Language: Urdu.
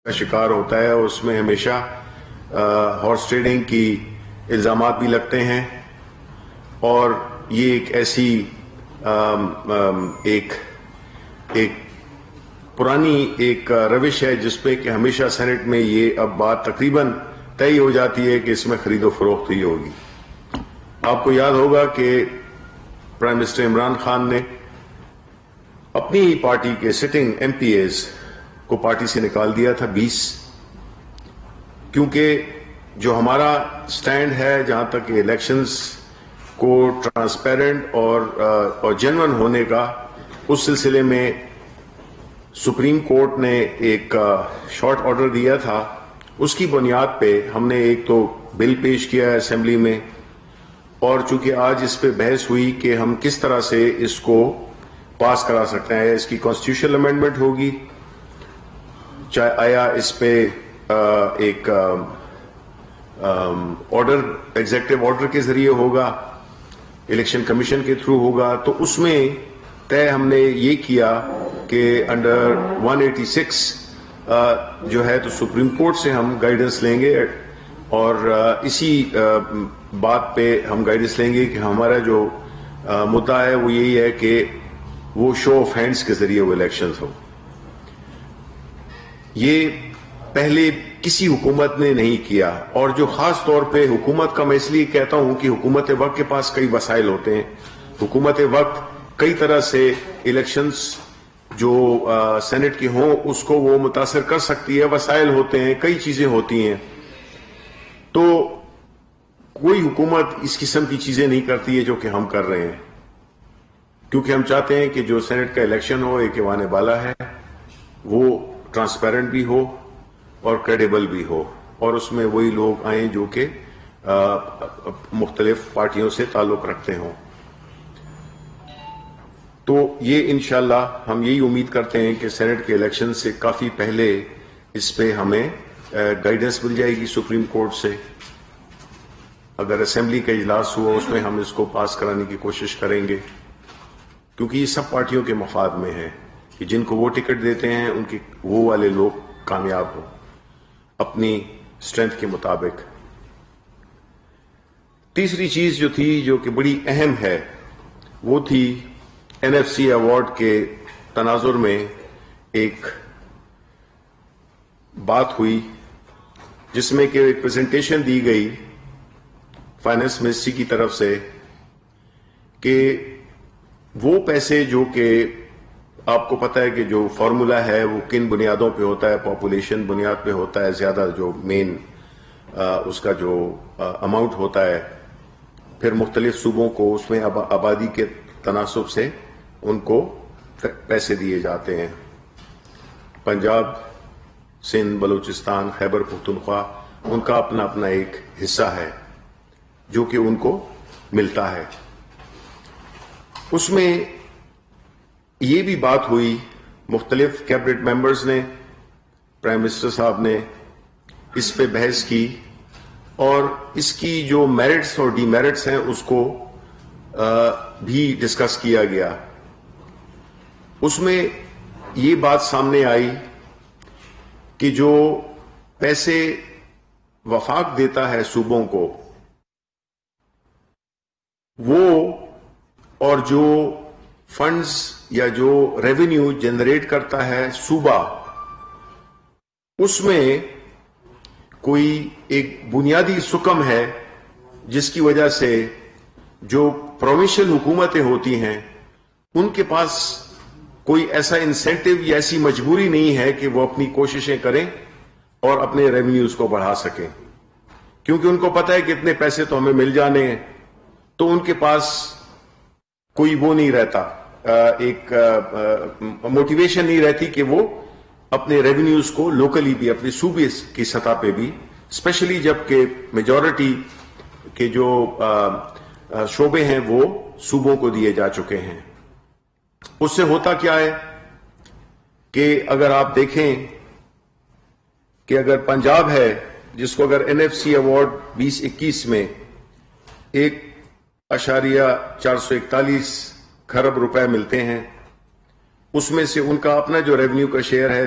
کا شکار ہوتا ہے اور اس میں ہمیشہ ہارس ٹریڈنگ کی الزامات بھی لگتے ہیں، اور یہ ایک ایسی ایک پرانی ایک روش ہے جس پہ کہ ہمیشہ سینٹ میں یہ اب بات تقریباً طے ہو جاتی ہے کہ اس میں خرید و فروخت ہی ہوگی۔ آپ کو یاد ہوگا کہ پرائم منسٹر عمران خان نے اپنی ہی پارٹی کے سٹنگ ایم پی ایز کو پارٹی سے نکال دیا تھا 20، کیونکہ جو ہمارا سٹینڈ ہے جہاں تک الیکشنز کو ٹرانسپیرنٹ اور جینون ہونے کا، اس سلسلے میں سپریم کورٹ نے ایک شارٹ آرڈر دیا تھا۔ اس کی بنیاد پہ ہم نے ایک تو بل پیش کیا ہے اسمبلی میں، اور چونکہ آج اس پہ بحث ہوئی کہ ہم کس طرح سے اس کو پاس کرا سکتے ہیں، اس کی کانسٹیٹیوشنل امینڈمنٹ ہوگی، چاہے آیا اس پہ ایک آرڈر ایگزیکٹو آرڈر کے ذریعے ہوگا، الیکشن کمیشن کے تھرو ہوگا۔ تو اس میں طے ہم نے یہ کیا کہ انڈر 186 جو ہے تو سپریم کورٹ سے ہم گائیڈنس لیں گے، اور اسی بات پہ ہم گائیڈنس لیں گے کہ ہمارا جو مدعا ہے وہ یہی ہے کہ وہ شو آف ہینڈز کے ذریعے وہ الیکشنز ہو۔ یہ پہلے کسی حکومت نے نہیں کیا، اور جو خاص طور پہ حکومت کا میں اس لیے کہتا ہوں کہ حکومت وقت کے پاس کئی وسائل ہوتے ہیں، حکومت وقت کئی طرح سے الیکشنز جو سینٹ کے ہوں اس کو وہ متاثر کر سکتی ہے، وسائل ہوتے ہیں، کئی چیزیں ہوتی ہیں، تو کوئی حکومت اس قسم کی چیزیں نہیں کرتی ہے جو کہ ہم کر رہے ہیں، کیونکہ ہم چاہتے ہیں کہ جو سینٹ کا الیکشن ہو ایک ایوان بالا ہے، وہ ٹرانسپیرنٹ بھی ہو اور کریڈیبل بھی ہو، اور اس میں وہی لوگ آئیں جو کہ مختلف پارٹیوں سے تعلق رکھتے ہوں۔ تو یہ انشاءاللہ ہم یہی امید کرتے ہیں کہ سینٹ کے الیکشن سے کافی پہلے اس پہ ہمیں گائیڈنس مل جائے گی سپریم کورٹ سے۔ اگر اسمبلی کا اجلاس ہوا اس میں ہم اس کو پاس کرانے کی کوشش کریں گے، کیونکہ یہ سب پارٹیوں کے مفاد میں ہے کہ جن کو وہ ٹکٹ دیتے ہیں ان کے وہ والے لوگ کامیاب ہوں اپنی اسٹرینتھ کے مطابق۔ تیسری چیز جو تھی جو کہ بڑی اہم ہے وہ تھی این ایف سی ایوارڈ کے تناظر میں ایک بات ہوئی جس میں کہ ایک پریزنٹیشن دی گئی فائنانس منسٹری کی طرف سے کہ وہ پیسے جو کہ آپ کو پتہ ہے کہ جو فارمولا ہے وہ کن بنیادوں پہ ہوتا ہے، پاپولیشن بنیاد پہ ہوتا ہے، زیادہ جو مین اس کا جو اماؤنٹ ہوتا ہے، پھر مختلف صوبوں کو اس میں آبادی کے تناسب سے ان کو پیسے دیے جاتے ہیں۔ پنجاب، سندھ، بلوچستان، خیبر پختونخوا، ان کا اپنا اپنا ایک حصہ ہے جو کہ ان کو ملتا ہے۔ اس میں یہ بھی بات ہوئی، مختلف کیبنٹ ممبرز نے، پرائم منسٹر صاحب نے اس پہ بحث کی، اور اس کی جو میرٹس اور ڈی میرٹس ہیں اس کو بھی ڈسکس کیا گیا۔ اس میں یہ بات سامنے آئی کہ جو پیسے وفاق دیتا ہے صوبوں کو، وہ اور جو فنڈز یا جو ریونیو جنریٹ کرتا ہے صوبہ، اس میں کوئی ایک بنیادی سکم ہے جس کی وجہ سے جو پروونشل حکومتیں ہوتی ہیں ان کے پاس کوئی ایسا انسینٹو یا ایسی مجبوری نہیں ہے کہ وہ اپنی کوششیں کریں اور اپنے ریونیوز کو بڑھا سکیں، کیونکہ ان کو پتہ ہے کہ اتنے پیسے تو ہمیں مل جانے ہیں، تو ان کے پاس کوئی وہ نہیں رہتا، ایک موٹیویشن نہیں رہتی کہ وہ اپنے ریونیوز کو لوکلی بھی، اپنے صوبے کی سطح پہ بھی، اسپیشلی جب کہ میجورٹی کے جو شعبے ہیں وہ صوبوں کو دیے جا چکے ہیں۔ اس سے ہوتا کیا ہے کہ اگر آپ دیکھیں کہ اگر پنجاب ہے جس کو اگر این ایف سی ایوارڈ 2021 میں 1.441 خرب روپے ملتے ہیں، اس میں سے ان کا اپنا جو ریونیو کا شیئر ہے